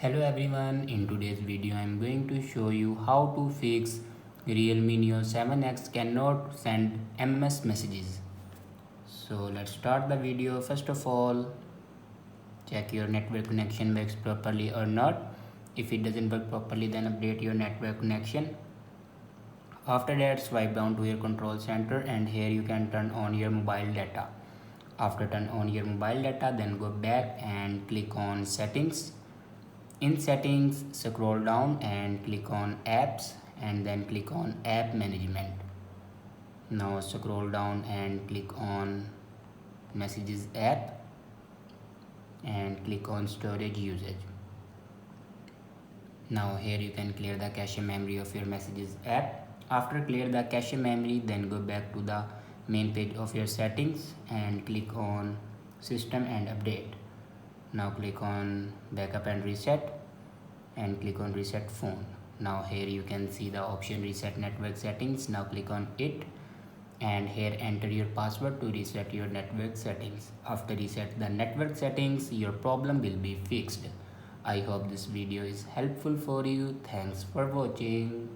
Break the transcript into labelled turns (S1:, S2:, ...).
S1: Hello everyone, in today's video I am going to show you how to fix Realme Neo 7X cannot send MMS messages. So let's start the video. First of all, check your network connection works properly or not. If it doesn't work properly, then update your network connection. After that, swipe down to your control center and here you can turn on your mobile data. After turn on your mobile data, then go back and click on settings. In settings, scroll down and click on apps and then click on app management. Now scroll down and click on messages app and click on storage usage. Now here you can clear the cache memory of your messages app. After clear the cache memory, then go back to the main page of your settings and click on system and update. Now click on backup and reset and click on reset phone. Now here you can see the option reset network settings. Now click on it and here enter your password to reset your network settings. After reset the network settings, your problem will be fixed. I hope this video is helpful for you. Thanks for watching.